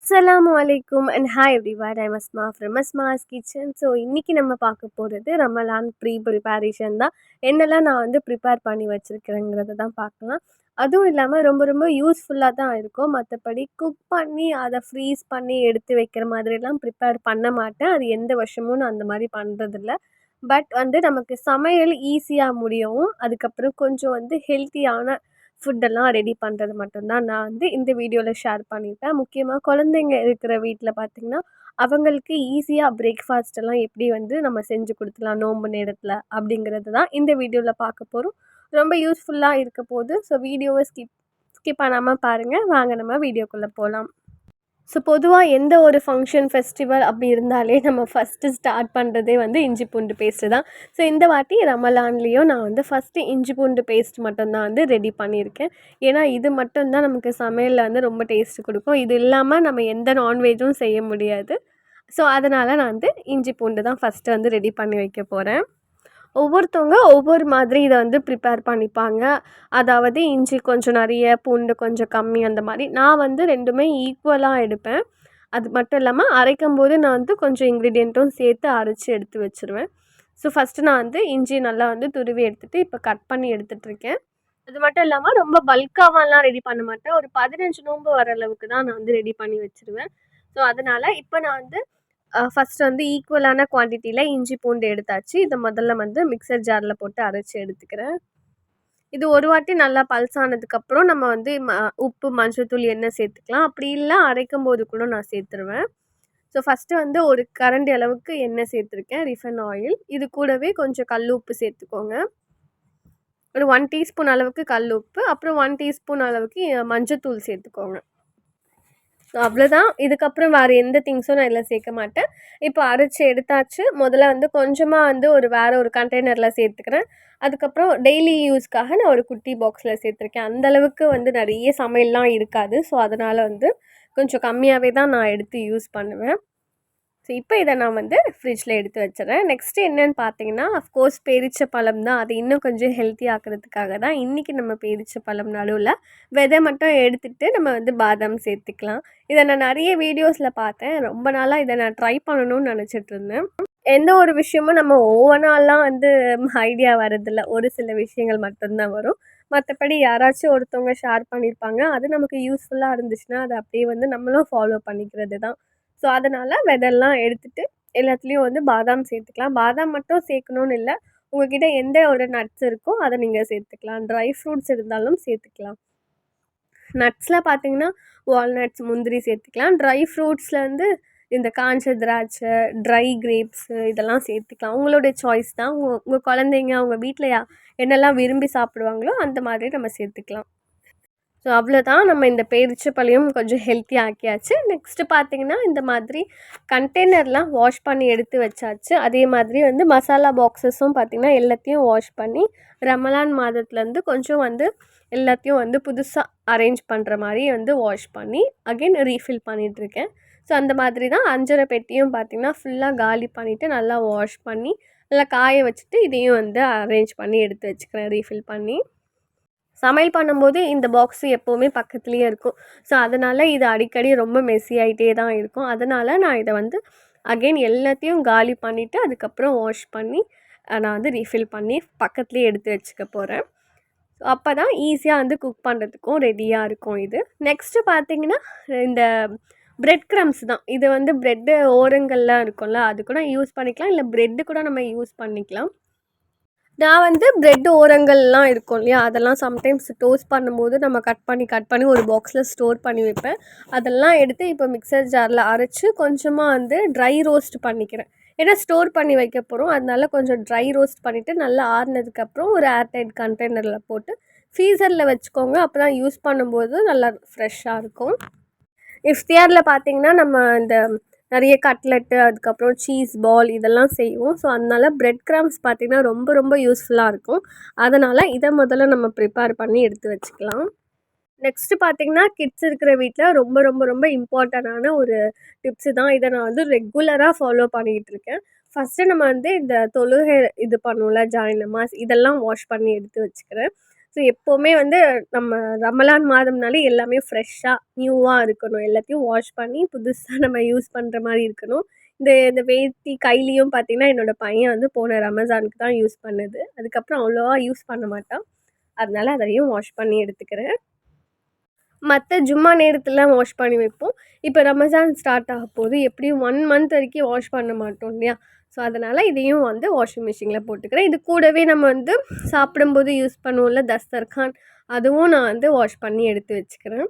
அஸ்ஸலாமு அலைக்கும் and hi everyone. I Asma from Asma's kitchen. So இன்றைக்கி நம்ம பார்க்க போகிறது ரமலான் ப்ரிப்பரேஷன் தான். என்னெல்லாம் நான் வந்து ப்ரிப்பேர் பண்ணி வச்சுருக்கிறேங்கிறத தான் பார்க்கலாம். அதுவும் இல்லாமல் ரொம்ப ரொம்ப யூஸ்ஃபுல்லாக தான் இருக்கும். மற்றபடி குக் பண்ணி அதை ஃப்ரீஸ் பண்ணி எடுத்து வைக்கிற மாதிரிலாம் ப்ரிப்பேர் பண்ண மாட்டேன். அது எந்த வருஷமும் நான் அந்த மாதிரி பண்ணுறதில்ல. பட் வந்து நமக்கு சமையல் ஈஸியாக முடியவும், அதுக்கப்புறம் கொஞ்சம் வந்து ஹெல்த்தியான ஃபுட்டெல்லாம் ரெடி பண்ணுறது மட்டும்தான் நான் வந்து இந்த வீடியோவில் ஷேர் பண்ணியிருப்பேன். முக்கியமாக குழந்தைங்க இருக்கிற வீட்டில் பார்த்திங்கன்னா, அவங்களுக்கு ஈஸியாக பிரேக்ஃபாஸ்ட் எல்லாம் எப்படி வந்து நம்ம செஞ்சு கொடுத்துலாம் நோன்பு நேரத்தில் அப்படிங்கிறது தான் இந்த வீடியோவில் பார்க்க போகிறோம். ரொம்ப யூஸ்ஃபுல்லாக இருக்க போகுது. ஸோ வீடியோவை ஸ்கிப் ஸ்கிப் பண்ணாமல் பாருங்கள். வாங்க நம்ம வீடியோக்குள்ளே போகலாம். ஸோ பொதுவாக எந்த ஒரு ஃபங்க்ஷன், ஃபெஸ்டிவல் அப்படி இருந்தாலே நம்ம ஃபஸ்ட்டு ஸ்டார்ட் பண்ணுறதே வந்து இஞ்சி பூண்டு பேஸ்ட்டு தான். ஸோ இந்த வாட்டி ரமலான்லேயும் நான் வந்து ஃபஸ்ட்டு இஞ்சி பூண்டு பேஸ்ட் மட்டும்தான் வந்து ரெடி பண்ணியிருக்கேன். ஏன்னா இது மட்டும்தான் நமக்கு சமையலில் வந்து ரொம்ப டேஸ்ட்டு கொடுக்கும். இது இல்லாமல் நம்ம எந்த நான்வெஜ்ஜும் செய்ய முடியாது. ஸோ அதனால் நான் வந்து இஞ்சி பூண்டு தான் ஃபஸ்ட்டு வந்து ரெடி பண்ணி வைக்க போகிறேன். ஒவ்வொருத்தவங்க ஒவ்வொரு மாதிரி இதை வந்து ப்ரிப்பேர் பண்ணிப்பாங்க. அதாவது இஞ்சி கொஞ்சம் நிறைய, பூண்டு கொஞ்சம் கம்மி அந்த மாதிரி. நான் வந்து 2மே ஈக்குவலாக எடுப்பேன். அது மட்டும் இல்லாமல் அரைக்கும்போது நான் வந்து கொஞ்சம் இன்க்ரீடியண்ட்டும் சேர்த்து அரைச்சி எடுத்து வச்சுருவேன். ஸோ ஃபஸ்ட்டு நான் வந்து இஞ்சி நல்லா வந்து துருவி எடுத்துகிட்டு இப்போ கட் பண்ணி எடுத்துகிட்ருக்கேன். அது மட்டும் இல்லாமல் ரொம்ப பல்காவெலாம் ரெடி பண்ண மாட்டேன். ஒரு 15 நோன்பு வர அளவுக்கு தான் நான் வந்து ரெடி பண்ணி வச்சுருவேன். ஸோ அதனால் இப்போ நான் வந்து ஃபஸ்ட்டு வந்து ஈக்குவலான குவான்டிட்டியில் இஞ்சி பூண்டு எடுத்தாச்சு. இதை முதல்ல வந்து மிக்சர் ஜாரில் போட்டு அரைச்சி எடுத்துக்கிறேன். இது ஒரு வாட்டி நல்லா பல்சானதுக்கப்புறம் நம்ம வந்து உப்பு, மஞ்சள்தூள், எண்ணெய் சேர்த்துக்கலாம். அப்படி இல்லை அரைக்கும்போது கூட நான் சேர்த்துருவேன். ஸோ ஃபஸ்ட்டு வந்து ஒரு கரண்டி அளவுக்கு எண்ணெய் சேர்த்துருக்கேன், ரிஃபைன் ஆயில். இது கூடவே கொஞ்சம் கல் உப்பு சேர்த்துக்கோங்க. ஒரு 1 டீஸ்பூன் அளவுக்கு கல் உப்பு, அப்புறம் 1 டீஸ்பூன் அளவுக்கு மஞ்சள்தூள் சேர்த்துக்கோங்க. ஸோ அவ்வளோதான். இதுக்கப்புறம் வேறு எந்த திங்ஸும் நான் இதில் சேர்க்க மாட்டேன். இப்போ அரைச்சி எடுத்தாச்சு. முதல்ல வந்து கொஞ்சமாக வந்து வேறு ஒரு கண்டெய்னரில் சேர்த்துக்கிறேன். அதுக்கப்புறம் டெய்லி யூஸ்க்காக நான் ஒரு குட்டி பாக்ஸில் சேர்த்துருக்கேன். அந்தளவுக்கு வந்து நிறைய சமையல்லாம் இருக்காது. ஸோ அதனால் வந்து கொஞ்சம் கம்மியாகவே தான் நான் எடுத்து யூஸ் பண்ணுவேன். ஸோ இப்போ இதை நான் வந்து ஃப்ரிட்ஜில் எடுத்து வச்சுறேன். நெக்ஸ்ட்டு என்னென்னு பார்த்தீங்கன்னா, அஃப்கோர்ஸ் பேரிச்சப்பழம் தான். அது இன்னும் கொஞ்சம் ஹெல்த்தி ஆக்கிறதுக்காக தான் இன்றைக்கி நம்ம பேரிச்சப்பழம் நடுவில் விதை மட்டும் எடுத்துகிட்டு நம்ம வந்து பாதாம் சேர்த்துக்கலாம். இதை நான் நிறைய வீடியோஸில் பார்த்தேன். ரொம்ப நாளாக இதை நான் ட்ரை பண்ணணும்னு நினச்சிட்ருந்தேன். எந்த ஒரு விஷயமும் நம்ம ஓவனாலாம் வந்து ஐடியா வரதில்ல. ஒரு சில விஷயங்கள் மட்டும்தான் வரும். மற்றபடி யாராச்சும் ஒருத்தவங்க ஷேர் பண்ணியிருப்பாங்க. அது நமக்கு யூஸ்ஃபுல்லாக இருந்துச்சுன்னா அதை அப்படியே வந்து நம்மளும் ஃபாலோ பண்ணிக்கிறது தான். ஸோ அதனால் விதெல்லாம் எடுத்துகிட்டு எல்லாத்துலேயும் வந்து பாதாம் சேர்த்துக்கலாம். பாதாம் மட்டும் சேர்க்கணுன்னு இல்லை, உங்கள்கிட்ட எந்த ஒரு நட்ஸ் இருக்கோ அதை நீங்கள் சேர்த்துக்கலாம். ட்ரை ஃப்ரூட்ஸ் இருந்தாலும் சேர்த்துக்கலாம். நட்ஸில் பார்த்தீங்கன்னா வால்நட்ஸ், முந்திரி சேர்த்துக்கலாம். ட்ரை ஃப்ரூட்ஸில் வந்து இந்த காஞ்ச திராட்சை, ட்ரை கிரேப்ஸு இதெல்லாம் சேர்த்துக்கலாம். உங்களுடைய சாய்ஸ் தான். உங்கள் குழந்தைங்க அவங்க வீட்டில் என்னெல்லாம் விரும்பி சாப்பிடுவாங்களோ அந்த மாதிரி நம்ம சேர்த்துக்கலாம். ஸோ அவ்வளோதான். நம்ம இந்த பேரிச்சப்பழம் கொஞ்சம் ஹெல்த்தி ஆக்கியாச்சு. நெக்ஸ்ட்டு பார்த்திங்கன்னா இந்த மாதிரி கண்டெய்னர்லாம் வாஷ் பண்ணி எடுத்து வச்சாச்சு. அதே மாதிரி வந்து மசாலா பாக்ஸஸும் பார்த்திங்கன்னா எல்லாத்தையும் வாஷ் பண்ணி ரமலான் மாதத்துலேருந்து கொஞ்சம் வந்து எல்லாத்தையும் வந்து புதுசாக அரேஞ்ச் பண்ணுற மாதிரி வந்து வாஷ் பண்ணி அகெயின் ரீஃபில் பண்ணிகிட்ருக்கேன். ஸோ அந்த மாதிரி தான் அஞ்சரை பெட்டியும் பார்த்திங்கன்னா ஃபுல்லாக காலி பண்ணிவிட்டு நல்லா வாஷ் பண்ணி நல்லா காய வச்சுட்டு இதையும் வந்து அரேஞ்ச் பண்ணி எடுத்து வச்சுக்கிறேன் ரீஃபில் பண்ணி. சமையல் பண்ணும்போது இந்த பாக்ஸு எப்போவுமே பக்கத்துலேயே இருக்கும். ஸோ அதனால் இது அடிக்கடி ரொம்ப மெஸ்ஸி ஆகிட்டே தான் இருக்கும். அதனால் நான் இதை வந்து அகெயின் எல்லாத்தையும் காலி பண்ணிவிட்டு அதுக்கப்புறம் வாஷ் பண்ணி நான் வந்து ரீஃபில் பண்ணி பக்கத்துலேயே எடுத்து வச்சுக்க போகிறேன். ஸோ அப்போ தான் ஈஸியாக வந்து குக் பண்ணுறதுக்கும் ரெடியாக இருக்கும் இது. நெக்ஸ்ட்டு பார்த்திங்கன்னா இந்த பிரெட் க்ரம்ஸ் தான். இது வந்து ப்ரெட்டு ஓரங்கள்லாம் இருக்கும்ல, அது கூட யூஸ் பண்ணிக்கலாம். இல்லை ப்ரெட்டு கூட நம்ம யூஸ் பண்ணிக்கலாம். நான் வந்து பிரெட் ஓரங்கள்லாம் இருக்கும் இல்லையா, அதெல்லாம் சம்டைம்ஸ் டோஸ்ட் பண்ணும்போது நம்ம கட் பண்ணி ஒரு பாக்ஸில் ஸ்டோர் பண்ணி வைப்பேன். அதெல்லாம் எடுத்து இப்போ மிக்சர் ஜாரில் அரைச்சி கொஞ்சமாக வந்து ட்ரை ரோஸ்ட் பண்ணிக்கிறேன். ஏன்னா ஸ்டோர் பண்ணி வைக்க போகிறோம். அதனால கொஞ்சம் ட்ரை ரோஸ்ட் பண்ணிவிட்டு நல்லா ஆறுனதுக்கப்புறம் ஒரு ஏர்டைட் கண்டெய்னரில் போட்டு ஃப்ரீசரில் வச்சுக்கோங்க. அப்போ தான் யூஸ் பண்ணும்போது நல்லா ஃப்ரெஷ்ஷாக இருக்கும். இஃப்தியாரில் பார்த்திங்கன்னா நம்ம இந்த நிறைய கட்லெட்டு, அதுக்கப்புறம் சீஸ் பால் இதெல்லாம் செய்வோம். ஸோ அதனால் பிரெட் க்ரம்ஸ் பார்த்திங்கன்னா ரொம்ப ரொம்ப யூஸ்ஃபுல்லாக இருக்கும். அதனால் இதை முதல்ல நம்ம ப்ரிப்பேர் பண்ணி எடுத்து வச்சுக்கலாம். நெக்ஸ்ட்டு பார்த்திங்கன்னா கிட்ஸ் இருக்கிற வீட்டில் ரொம்ப ரொம்ப ரொம்ப இம்பார்ட்டண்டான ஒரு டிப்ஸு தான். இதை நான் வந்து ரெகுலராக ஃபாலோ பண்ணிகிட்ருக்கேன். ஃபஸ்ட்டு நம்ம வந்து இந்த தொழுகை இது பண்ணுவோம்ல, ஜாய் நமாஸ் இதெல்லாம் வாஷ் பண்ணி எடுத்து வச்சுக்கிறேன். ஸோ எப்போவுமே வந்து நம்ம ரமலான் மாதம்னாலே எல்லாமே ஃப்ரெஷ்ஷாக நியூவா இருக்கணும். எல்லாத்தையும் வாஷ் பண்ணி புதுசா நம்ம யூஸ் பண்ற மாரி இருக்கணும். இந்த இந்த வேட்டி கைலியும் பார்த்தீங்கன்னா, என்னோட பையன் வந்து போன ரமஸானுக்கு தான் யூஸ் பண்ணது. அதுக்கப்புறம் அவ்வளவா யூஸ் பண்ண மாட்டான். அதனால அதையும் வாஷ் பண்ணி எடுத்துக்கிறேன். மத்த ஜும்மா நேரத்துலலாம் வாஷ் பண்ணி வைப்போம். இப்ப ரமஸான் ஸ்டார்ட் ஆகப்போது. எப்படியும் 1 மந்த் வரைக்கும் வாஷ் பண்ண மாட்டோம் இல்லையா? ஸோ, அதனால இதையும் வந்து வாஷிங் மிஷின்ல போட்டுக்கிறேன். இது கூடவே நம்ம வந்து சாப்பிடும்போது யூஸ் பண்ணுவோம்ல தஸ்தர்கான், அதுவும் நான் வந்து வாஷ் பண்ணி எடுத்து வச்சுக்கிறேன்.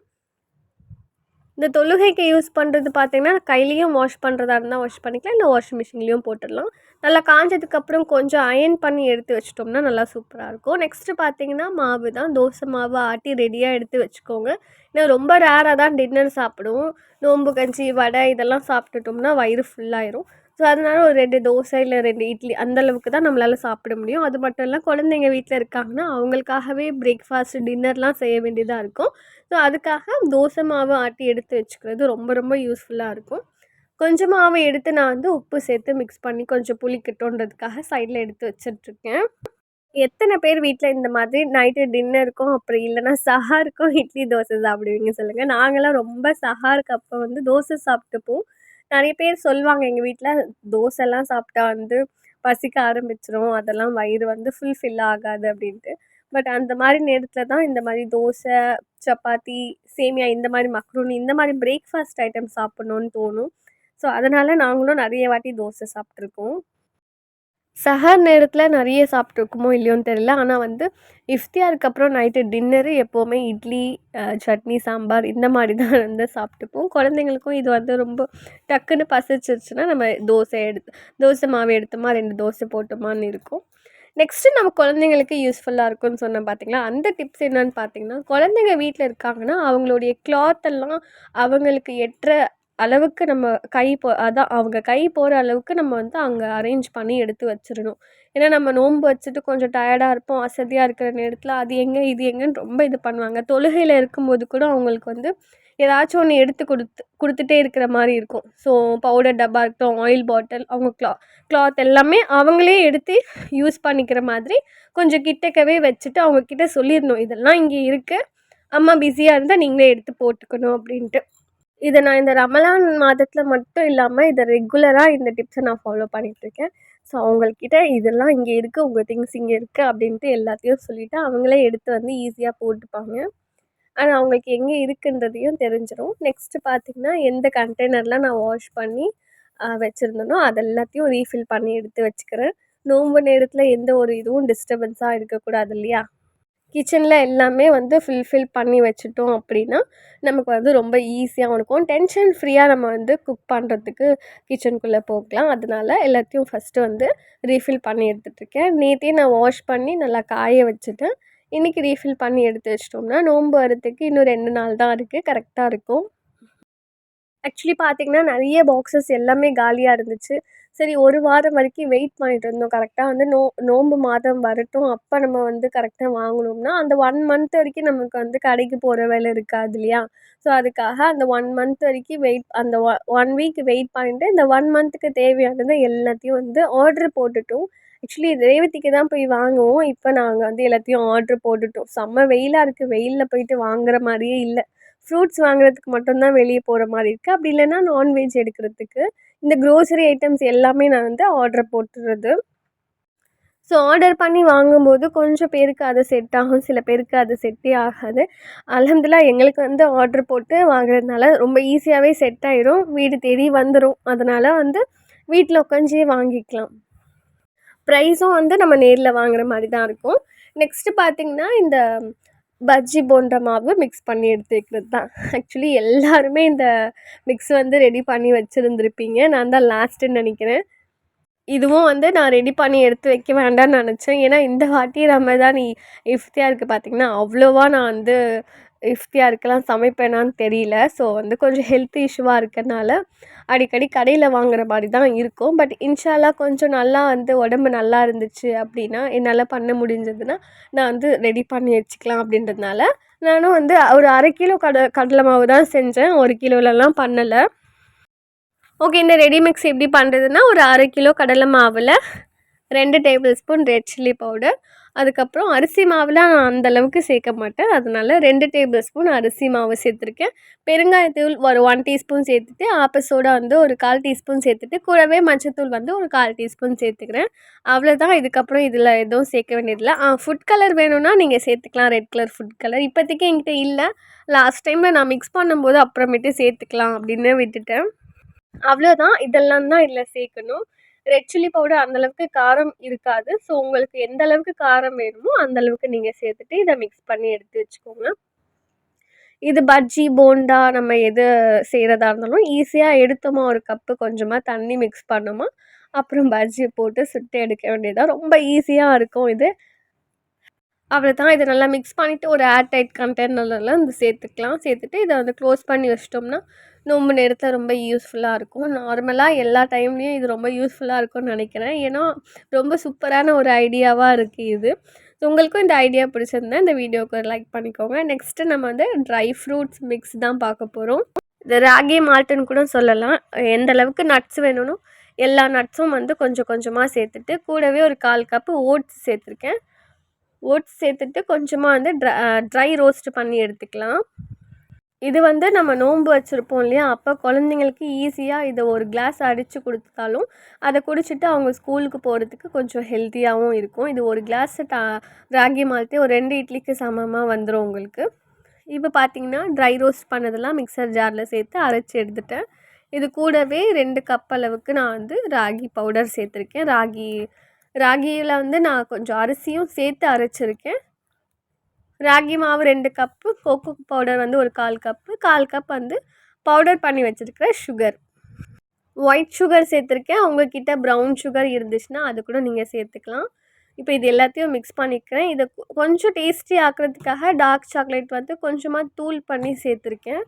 இந்த தொழுகைக்கு யூஸ் பண்ணுறது பார்த்தீங்கன்னா, கையிலயும் வாஷ் பண்ணுறதா இருந்தால் வாஷ் பண்ணிக்கலாம். இல்ல வாஷிங் மிஷின்லேயும் போட்டுடலாம். நல்லா காஞ்சதுக்கப்புறம் கொஞ்சம் அயர்ன் பண்ணி எடுத்து வச்சுட்டோம்னா நல்லா சூப்பரா இருக்கும். நெக்ஸ்ட்டு பார்த்தீங்கன்னா, மாவு தான். தோசை மாவு ஆட்டி ரெடியா எடுத்து வச்சுக்கோங்க. ஏன்னா ரொம்ப ரேரா தான் டின்னர் சாப்பிடுவோம். நோம்பு கஞ்சி, வடை இதெல்லாம் சாப்பிட்டுட்டோம்னா வயிறு ஃபுல்லாயிரும். ஸோ, அதனால ஒரு 2 தோசை இல்ல 2 இட்லி அந்த அளவுக்கு தான் நம்மளால சாப்பிட முடியும். அது மட்டும் இல்ல குழந்தைங்க வீட்ல இருக்காங்கன்னா, அவங்களுக்காகவே பிரேக்ஃபாஸ்ட், டின்னர்லாம் செய்ய வேண்டியதா இருக்கும். ஸோ, அதுக்காக தோசை மாவு ஆட்டி எடுத்து வச்சுக்கிறது ரொம்ப ரொம்ப யூஸ்ஃபுல்லா இருக்கும். கொஞ்சம் மாவு எடுத்து நான் வந்து உப்பு சேர்த்து மிக்ஸ் பண்ணி கொஞ்சம் புளிக்கட்டுன்றதுக்காக சைடில் எடுத்து வச்சுட்ருக்கேன். எத்தனை பேர் வீட்ல இந்த மாதிரி நைட்டு டின்னருக்கும், அப்புறம் இல்லன்னா சஹாருக்கும் இட்லி, தோசை சாப்பிடுவீங்க சொல்லுங்க? நாங்கலாம் ரொம்ப சஹாருக்கு அப்போ வந்து தோசை சாப்பிட்டுப்போம். நெறைய பேர் சொல்லுவாங்க எங்க வீட்ல, தோசைலாம் சாப்பிட்டா வந்து பசிக்க ஆரம்பிச்சுரும். அதெல்லாம் வயிறு வந்து ஃபில் ஆகாது அப்டின்ட்டு. பட் அந்த மாரி நேரத்தில தான் இந்த மாரி தோசை, சப்பாத்தி, சேமியா இந்த மாரி மக்ருனி இந்த மாரி பிரேக்ஃபாஸ்ட் ஐட்டம் சாப்பிடணும்னு தோணும். ஸோ, அதனால நாங்களும் நெறைய வாட்டி தோசை சாப்பிட்டுருக்கோம். சஹர் நேரத்தில நெறைய சாப்பிட்டுருக்கோமோ இல்லையோன்னு தெரியல. ஆனா வந்து இஃப்தியாருக்கு அப்புறம் நைட்டு டின்னரு எப்போவுமே இட்லி, சட்னி, சாம்பார் இந்த மாரி தான் வந்து சாப்பிட்டுப்போம். குழந்தைங்களுக்கும் இது வந்து ரொம்ப டக்குன்னு பசிச்சிருச்சுன்னா, நம்ம தோசை மாவு எடுத்தோமா, 2 தோசை போட்டோமான்னு இருக்கும். நெக்ஸ்ட்டு நம்ம குழந்தைங்களுக்கு யூஸ்ஃபுல்லா இருக்கும்னு சொன்னேன் பார்த்தீங்களா? அந்த டிப்ஸ் என்னன்னு பார்த்தீங்கன்னா, குழந்தைங்க வீட்ல இருக்காங்கன்னா, அவங்களுடைய கிளாத் எல்லாம் அவங்களுக்கு எட்டுற அளவுக்கு நம்ம அதான் அவங்க கை போற அளவுக்கு நம்ம வந்து அங்க அரேஞ்ச் பண்ணி எடுத்து வச்சிரணும். ஏன்னா, நம்ம நோன்பு வச்சுட்டு கொஞ்சம் டயர்டா இருப்போம். அசதியா இருக்கிற நேரத்தில அது எங்க, இது எங்கன்னு ரொம்ப இது பண்ணுவாங்க. தொழுகையில இருக்கும்போது கூட அவங்களுக்கு வந்து ஏதாச்சும் ஒண்ணு எடுத்து குடுத்துட்டே இருக்கிற மாரி இருக்கும். ஸோ, பவுடர் டப்பா இருக்கட்டும், ஆயில் பாட்டில், அவங்க கிளாத் எல்லாமே அவங்களே எடுத்து யூஸ் பண்ணிக்கிற மாதிரி கொஞ்சம் கிட்டக்கவே வச்சுட்டு அவங்க கிட்ட சொல்லிரணும். இதெல்லாம் இங்க இருக்கு. அம்மா பிஸியா இருந்தா நீங்களே எடுத்து போட்டுக்கணும் அப்டின்ட்டு. இத நான் இந்த ரமலான் மாதத்தில மட்டும் இல்லாம, இத ரெகுலரா இந்த டிப்ஸ நான் ஃபாலோ பண்ணிட்டுருக்கேன். ஸோ, அவங்கள்கிட்ட இதெல்லாம் இங்க இருக்கு, உங்க திங்ஸ் இங்க இருக்கு அப்டின்ட்டு எல்லாத்தையும் சொல்லிட்டா, அவங்களே எடுத்து வந்து ஈஸியா போட்டுப்பாங்க. ஆனா, அவங்களுக்கு எங்க இருக்குன்றதையும் தெரிஞ்சிரும். நெக்ஸ்ட்டு பார்த்தீங்கன்னா, எந்த கண்டெய்னர்லாம் நான் வாஷ் பண்ணி வச்சிருந்தேனோ, அது எல்லாத்தையும் ரீஃபில் பண்ணி எடுத்து வச்சுக்கிறேன். நோன்பு நேரத்தில எந்த ஒரு இதுவும் டிஸ்டர்பன்ஸா இருக்கக்கூடாது இல்லையா? கிச்சனில் எல்லாமே வந்து ஃபில் பண்ணி வச்சுட்டோம் அப்படின்னா, நமக்கு வந்து ரொம்ப ஈஸியாகவும் இருக்கும். டென்ஷன் ஃப்ரீயா நம்ம வந்து குக் பண்ணுறதுக்கு கிச்சனுக்குள்ளே போகலாம். அதனால எல்லாத்தையும் ஃபஸ்ட்டு வந்து ரீஃபில் பண்ணி எடுத்துட்டுருக்கேன். நேத்தே நான் வாஷ் பண்ணி நல்லா காய வச்சுட்டேன். இன்றைக்கி ரீஃபில் பண்ணி எடுத்து வச்சிட்டோம்னா, நோன்பு வரதுக்கு இன்னும் 2 நாள் தான் இருக்குது. கரெக்ட்டா இருக்கும். ஆக்சுவலி பார்த்தீங்கன்னா, நெறைய பாக்ஸஸ் எல்லாமே காலியா இருந்துச்சு. சரி 1 வாரம் வரைக்கும் வெயிட் பண்ணிட்டு இருந்தோம். கரெக்ட்டா வந்து நோன்பு மாதம் வரட்டும். அப்ப நம்ம வந்து கரெக்ட்டா வாங்கணும்னா, அந்த 1 மந்த் வரைக்கும் நமக்கு வந்து கடைக்கு போற வேலை இருக்காது இல்லையா? ஸோ, அதுக்காக அந்த 1 மந்த் வரைக்கும் அந்த 1 வீக் வெயிட் பண்ணிட்டு, இந்த 1 மந்த்துக்கு தேவையானது எல்லாத்தையும் வந்து ஆர்டர் போட்டுட்டோம். ஆக்சுவலி ரேவதிக்கு தான் போய் வாங்குவோம். இப்ப நாங்க வந்து எல்லாத்தையும் ஆர்டர் போட்டுட்டோம். செம்ம வெயிலா இருக்கு. வெயில்ல போயிட்டு வாங்குற மாரியே இல்ல. ஃப்ரூட்ஸ் வாங்குறதுக்கு மட்டும் தான் வெளிய போற மாரி இருக்கு. அப்படி இல்லன்னா நான்வெஜ் எடுக்கிறதுக்கு. இந்த குரோசரி ஐட்டம்ஸ் எல்லாமே நான் வந்து ஆர்டர் போட்டுறது. ஸோ ஆர்டர் பண்ணி வாங்கும்போது கொஞ்சம் பேருக்கு அது செட் ஆகும். சில பேருக்கு அது செட்டே ஆகாது. அல்ஹம்துலில்லாஹ் எங்களுக்கு வந்து ஆர்டர் போட்டு வாங்குறதுனால ரொம்ப ஈஸியாவே செட் ஆயிரும். வீடு தேடி வந்துரும். அதனால வந்து வீட்ல உட்காந்தே வாங்கிக்கலாம். ப்ரைஸும் வந்து நம்ம நேர்ல வாங்குற மாரி தான் இருக்கும். நெக்ஸ்ட்டு பார்த்தீங்கன்னா, இந்த பஜ்ஜி, போண்டா மாவு மிக்ஸ் பண்ணி எடுத்து வைக்கிறது தான். ஆக்சுவலி எல்லாருமே இந்த மிக்ஸ் வந்து ரெடி பண்ணி வச்சிருந்திருப்பீங்க. நான் தான் லாஸ்ட்டுன்னு நெனைக்கிறேன். இதுவும் வந்து நான் ரெடி பண்ணி எடுத்து வைக்க வேண்டாம்னு நெனச்சேன். ஏன்னா, இந்த வாட்டி ரமதான் இஃப்தியாருக்கு பார்த்தீங்கன்னா, அவ்வளோவா நான் வந்து இஃப்தியாருக்கெல்லாம் சமைப்பேனான்னு தெரியல. ஸோ வந்து கொஞ்சம் ஹெல்த் இஷ்யூவா இருக்கனால, அடிக்கடி கடையில வாங்குற மாரி தான் இருக்கும். பட் இன்ஷா அல்லாஹ் கொஞ்சம் நல்லா வந்து உடம்பு நல்லா இருந்துச்சு அப்டின்னா, என்னால பண்ண முடிஞ்சதுன்னா, நான் வந்து ரெடி பண்ணி வச்சுக்கலாம் அப்டின்றதுனால, நானும் வந்து ஒரு 1/2 கிலோ கடலை மாவு தான் செஞ்சேன். 1 கிலோலலாம் பண்ணல. ஓகே. இந்த ரெடி மிக்ஸ் எப்படி பண்ணுறதுன்னா, ஒரு 1/2 கிலோ கடலை மாவில் 2 table spoon red chilli powder, அதுக்கப்புறம் அரிசி மாவுல நான் அந்த அளவுக்கு சேர்க்க மாட்டேன். அதனால 2 டேபிள் ஸ்பூன் அரிசி மாவு சேர்த்துருக்கேன். பெருங்காயத்தூள் ஒரு 1 டீஸ்பூன் சேர்த்துட்டு, ஆப்ப சோடா வந்து ஒரு 1/4 டீஸ்பூன் சேர்த்துட்டு, கூடவே மஞ்சத்தூள் வந்து ஒரு 1/4 டீஸ்பூன் சேர்த்துக்கிறேன். அவ்வளோதான். இதுக்கப்புறம் இதில எதுவும் சேர்க்க வேண்டியதில்ல. ஃபுட் கலர் வேணும்னா நீங்க சேர்த்துக்கலாம். Red colour food colour. இப்போதைக்கு என்கிட்ட இல்ல. லாஸ்ட் டைம்ல நான் மிக்ஸ் பண்ணும்போது அப்புறமேட்டு சேர்த்துக்கலாம் அப்படின்னு விட்டுட்டேன். அவ்வளோதான். இதெல்லாம் தான் இதில சேர்க்கணும். ரெட் சில்லி பவுடர் அந்த அளவுக்கு காரம் இருக்காது. ஸோ உங்களுக்கு எந்த அளவுக்கு காரம் வேணுமோ, அந்த அளவுக்கு நீங்க சேர்த்துட்டு இத மிக்ஸ் பண்ணி எடுத்து வச்சுக்கோங்க. இது பஜ்ஜி, போண்டா நம்ம எது செய்றதா இருந்தாலும் ஈஸியா எடுத்தோமா ஒரு கப்பு கொஞ்சமா தண்ணி மிக்ஸ் பண்ணோமா, அப்புறம் பஜ்ஜிய போட்டு சுட்டு எடுக்க வேண்டியது தான். ரொம்ப ஈஸியா இருக்கும் இது. அவ்வளோதான். இத நல்லா மிக்ஸ் பண்ணிட்டு ஒரு ஏர் டைட் கண்டெய்னர்ல வந்து சேர்த்துக்கலாம். சேர்த்துட்டு இத வந்து க்ளோஸ் பண்ணி வச்சுட்டோம்னா, ரொம்ப நேரத்தில ரொம்ப யூஸ்ஃபுல்லா இருக்கும். நார்மலா எல்லா டைம்லயும் இது ரொம்ப யூஸ்ஃபுல்லா இருக்கும்னு நெனைக்கிறேன். ஏன்னா, ரொம்ப சூப்பரான ஒரு ஐடியாவா இருக்கு இது. ஸோ உங்களுக்கும் இந்த ஐடியா பிடிச்சிருந்தா இந்த வீடியோவுக்கு ஒரு லைக் பண்ணிக்கோங்க. நெக்ஸ்ட்டு நம்ம வந்து ட்ரை ஃப்ரூட்ஸ் மிக்ஸ் தான் பார்க்க போறோம். இது ராகி மால்ட்டுன்னு கூட சொல்லலாம். எந்த அளவுக்கு நட்ஸ் வேணும்னோ, எல்லா நட்ஸும் வந்து கொஞ்சம் கொஞ்சமா சேர்த்துட்டு, கூடவே ஒரு 1/4 கப்பு ஓட்ஸ் சேர்த்துருக்கேன். ஓட்ஸ் சேர்த்துட்டு கொஞ்சமா வந்து ட்ரை ரோஸ்ட் பண்ணி எடுத்துக்கலாம். இது வந்து நம்ம நோன்பு வச்சுருப்போம் இல்லையா? அப்போ குழந்தைங்களுக்கு ஈஸியா இத ஒரு கிளாஸ் அடிச்சு குடுத்துட்டாலும், அத குடிச்சிட்டு அவங்க ஸ்கூலுக்கு போறதுக்கு கொஞ்சம் ஹெல்த்தியாவும் இருக்கும். இது ஒரு கிளாஸ் ராகி மால்ட்டே ஒரு 2 இட்லிக்கு சமமா வந்துரும் உங்களுக்கு. இப்போ பார்த்தீங்கன்னா, ட்ரை ரோஸ்ட் பண்ணதெல்லாம் மிக்ஸர் ஜார்ல சேர்த்து அரைச்சு எடுத்துட்டேன். இது கூடவே 2 கப் அளவுக்கு நான் வந்து ராகி பவுடர் சேர்த்துருக்கேன். ராகியில வந்து நான் கொஞ்சம் அரிசியும் சேர்த்து அரைச்சிருக்கேன். ராகி மாவு 2 கப்பு, கோகோ பவுடர் வந்து ஒரு 1/4 கப்பு, 1/4 கப் வந்து பவுடர் பண்ணி வச்சிருக்கிற சுகர். ஒயிட் சுகர் சேர்த்துருக்கேன். உங்ககிட்ட ப்ரவுன் சுகர் இருந்துச்சுன்னா, அது கூட நீங்க சேர்த்துக்கலாம். இப்போ இது எல்லாத்தையும் மிக்ஸ் பண்ணிக்கிறேன். இத கொஞ்சம் டேஸ்டி ஆக்குறதுக்காக டார்க் சாக்லேட் வந்து கொஞ்சமா தூள் பண்ணி சேர்த்துருக்கேன்.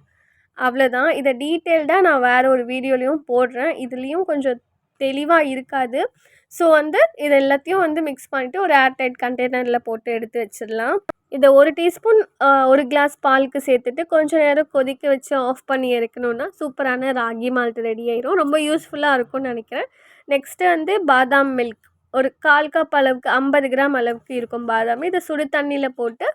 அவ்வளோதான். இத டீட்டெயில்டா நான் வேற ஒரு வீடியோலயும் போடுறேன். இதுலயும் கொஞ்சம் தெளிவா இருக்காது. ஸோ வந்து இது எல்லாத்தையும் வந்து மிக்ஸ் பண்ணிட்டு ஒரு ஏர் டைட் கண்டெய்னர்ல போட்டு எடுத்து வச்சிடலாம். இத 1 டீஸ்பூன் 1 கிளாஸ் பாலுக்கு சேர்த்துட்டு கொஞ்ச நேரம் கொதிக்க வச்சு ஆஃப் பண்ணி இறக்கணும்னா, சூப்பரான ராகி மால்ட் ரெடி ஆயிரும். ரொம்ப யூஸ்ஃபுல்லா இருக்கும்னு நெனைக்கிறேன். நெக்ஸ்ட்டு வந்து பாதாம் மில்க். ஒரு 1/4 கப் அளவுக்கு 50 கிராம் அளவுக்கு இருக்கும் பாதாம். இத சுடு தண்ணீல போட்டு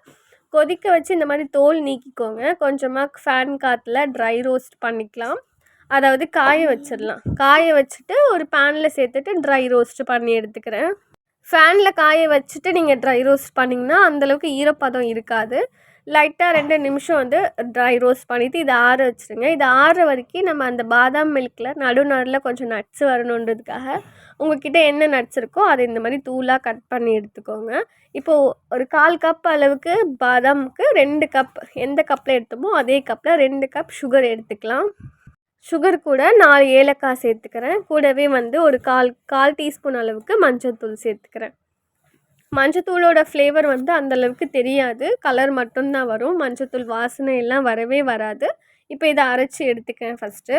கொதிக்க வச்சு இந்த மாரி தோல் நீக்கிக்கோங்க. கொஞ்சமா ஃபேன் காத்துல ட்ரை ரோஸ்ட் பண்ணிக்கலாம். அதாவது காய வச்சிடலாம். காய வச்சுட்டு ஒரு பேன்ல சேர்த்துட்டு ட்ரை ரோஸ்ட் பண்ணி எடுத்துக்கிறேன். ஃபேன்ல காய வச்சுட்டு நீங்கள் ட்ரை ரோஸ்ட் பண்ணிங்கன்னா அந்தளவுக்கு ஈரப்பதம் இருக்காது. லைட்டாக 2 நிமிஷம் வந்து ட்ரை ரோஸ்ட் பண்ணிவிட்டு இதை ஆற வச்சுருங்க. இது ஆறுற வரைக்கும் நம்ம அந்த பாதாம் மில்கில் நடுவில் கொஞ்சம் நட்ஸ் வரணுன்றதுக்காக உங்கள்கிட்ட என்ன நட்ஸ் இருக்கோ அதை இந்த மாதிரி தூளாக கட் பண்ணி எடுத்துக்கோங்க. இப்போது ஒரு 1/4 கப் அளவுக்கு பாதாமுக்கு 2 கப் எந்த கப்பில் எடுத்தோமோ அதே கப்பில் 2 கப் சுகர் எடுத்துக்கலாம். சுகர் கூட 4 ஏலக்காய் சேர்த்துக்கிறேன். கூடவே வந்து ஒரு கால் டீஸ்பூன் அளவுக்கு மஞ்சள்தூள் சேர்த்துக்கிறேன். மஞ்சத்தூளோட ஃப்ளேவர் வந்து அந்தளவுக்கு தெரியாது. கலர் மட்டும்தான் வரும். மஞ்சத்தூள் வாசனை எல்லாம் வரவே வராது. இப்போ இதை அரைச்சி எடுத்துக்கிறேன் ஃபஸ்ட்டு.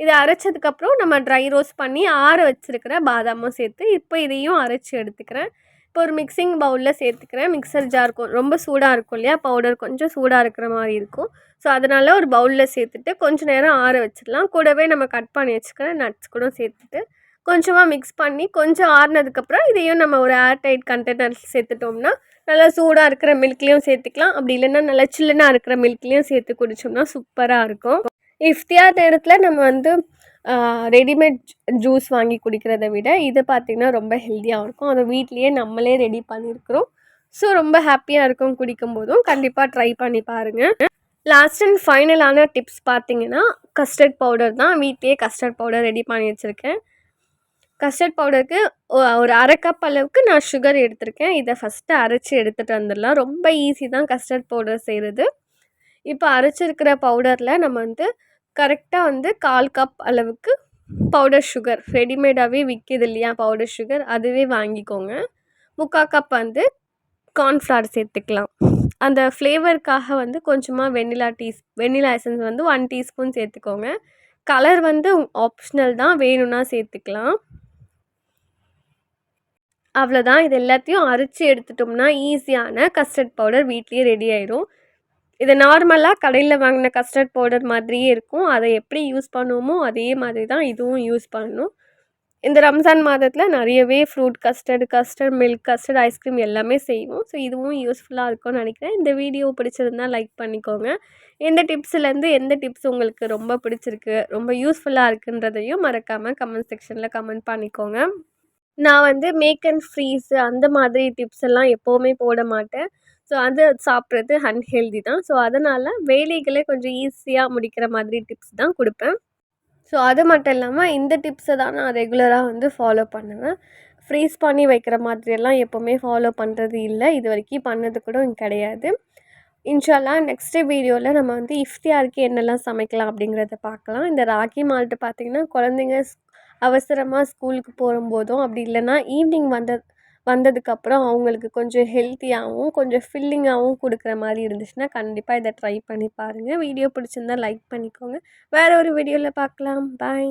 இதை அரைச்சதுக்கப்புறம் நம்ம ட்ரை ரோஸ்ட் பண்ணி ஆற வச்சுருக்கிற பாதாமும் சேர்த்து இப்போ இதையும் அரைச்சி எடுத்துக்கிறேன். இப்போ ஒரு மிக்சிங் பவுலில் சேர்த்துக்கிறேன். மிக்சர் ஜார் ரொம்ப சூடாக இருக்கும் இல்லையா? பவுடர் கொஞ்சம் சூடாக இருக்கிற மாதிரி இருக்கும். ஸோ அதனால் ஒரு பவுலில் சேர்த்துட்டு கொஞ்சம் நேரம் ஆற வச்சிடலாம். கூடவே நம்ம கட் பண்ணி வச்சுக்கிற நட்ஸ் கூட சேர்த்துட்டு கொஞ்சமாக மிக்ஸ் பண்ணி கொஞ்சம் ஆறுனதுக்கப்புறம் இதையும் நம்ம ஒரு ஏர் டைட் கண்டெய்னர் சேர்த்துட்டோம்னா நல்லா சூடாக இருக்கிற மில்க்லேயும் சேர்த்துக்கலாம். அப்படி இல்லைன்னா நல்லா சில்லுனாக இருக்கிற மில்க்லேயும் சேர்த்து குடித்தோம்னா சூப்பராக இருக்கும். இஃப்தியார் நேரத்தில் நம்ம வந்து ரெடிமேட் ஜூஸ் வாங்கி குடிக்கிறத விட இது பார்த்திங்கன்னா ரொம்ப ஹெல்த்தியாக இருக்கும். அதை வீட்லேயே நம்மளே ரெடி பண்ணியிருக்கிறோம். ஸோ ரொம்ப ஹாப்பியாக இருக்கும் குடிக்கும்போதும். கண்டிப்பாக ட்ரை பண்ணி பாருங்கள். லாஸ்ட் அண்ட் ஃபைனலான டிப்ஸ் பார்த்திங்கன்னா கஸ்டர்ட் பவுடர் தான். வீட்லேயே கஸ்டர்ட் பவுடர் ரெடி பண்ணி வச்சுருக்கேன். கஸ்டர்ட் பவுடருக்கு ஒரு 1/2 கப் அளவுக்கு நான் சுகர் எடுத்திருக்கேன். இதை ஃபஸ்ட்டு அரைச்சி எடுத்துகிட்டு வந்துடலாம். ரொம்ப ஈஸி தான் கஸ்டர்ட் பவுடர் செய்கிறது. இப்போ அரைச்சிருக்கிற பவுடரில் நம்ம வந்து கரெக்டாக வந்து 1/4 கப் அளவுக்கு பவுடர் சுகர் ரெடிமேடாகவே விற்கிது இல்லையா பவுடர் சுகர், அதுவே வாங்கிக்கோங்க. 3/4 கப் வந்து கார்ன்ஃப்ளவர் சேர்த்துக்கலாம். அந்த ஃப்ளேவருக்காக வந்து கொஞ்சமாக வெண்ணிலா எசன்ஸ் வந்து 1 டீஸ்பூன் சேர்த்துக்கோங்க. கலர் வந்து ஆப்ஷனல் தான், வேணும்னா சேர்த்துக்கலாம். அவ்வளோதான். இது எல்லாத்தையும் அரைச்சி எடுத்துட்டோம்னா ஈஸியான கஸ்டர்ட் பவுடர் வீட்லேயே ரெடி ஆயிடும். இது நார்மலாக கடையில் வாங்கின கஸ்டர்ட் பவுடர் மாதிரியே இருக்கும். அதை எப்படி யூஸ் பண்ணுவோமோ அதே மாதிரி தான் இதுவும் யூஸ் பண்ணணும். இந்த ரம்ஜான் மாதத்தில நெறையவே fruit custard, custard milk, custard ice cream எல்லாமே செய்வோம். ஸோ இதுவும் யூஸ்ஃபுல்லா இருக்கும்னு நெனைக்கிறேன். இந்த வீடியோ பிடிச்சிருந்தா லைக் பண்ணிக்கோங்க. இந்த டிப்ஸ்லேருந்து எந்த டிப்ஸ் உங்களுக்கு ரொம்ப பிடிச்சிருக்கு, ரொம்ப யூஸ்ஃபுல்லா இருக்குன்றதையும் மறக்காம கமெண்ட் செக்ஷன்ல கமெண்ட் பண்ணிக்கோங்க. நான் வந்து மேக் அண்ட் ஃப்ரீஸ் அந்த மாதிரி டிப்ஸ் எல்லாம் எப்பவுமே போட மாட்டேன். ஸோ அது சாப்பிட்றது அன்ஹெல்தி தான். ஸோ அதனால வேலைகள கொஞ்சம் ஈஸியா முடிக்கிற மாதிரி டிப்ஸ் தான் குடுப்பேன். ஸோ அது மட்டும் இல்லாம இந்த டிப்ஸ தான் நான் ரெகுலரா வந்து ஃபாலோ பண்ணுவேன். ஃப்ரீஸ் பண்ணி வைக்கிற மாதிரியெல்லாம் எப்பவுமே ஃபாலோ பண்ணுறது இல்ல. இதுவரைக்கும் பண்ணது கூட கிடையாது. இன்ஷா அல்லாஹ் நெக்ஸ்ட் வீடியோல நம்ம வந்து இஃப்தியாருக்கு என்னெல்லாம் சமைக்கலாம் அப்படிங்கிறத பார்க்கலாம். இந்த ராகி மால்ட் பார்த்தீங்கன்னா, குழந்தைங்க அவசரமா ஸ்கூலுக்கு போகும்போதும், அப்படி இல்லைன்னா ஈவினிங் வந்ததுக்கப்புறம் அவங்களுக்கு கொஞ்சம் ஹெல்த்தியாவும், கொஞ்சம் ஃபில்லிங்காவும் குடுக்குற மாரி இருந்துச்சுன்னா, கண்டிப்பா இத ட்ரை பண்ணி பாருங்க. வீடியோ பிடிச்சிருந்தா லைக் பண்ணிக்கோங்க. வேற ஒரு வீடியோல பார்க்கலாம். பாய்.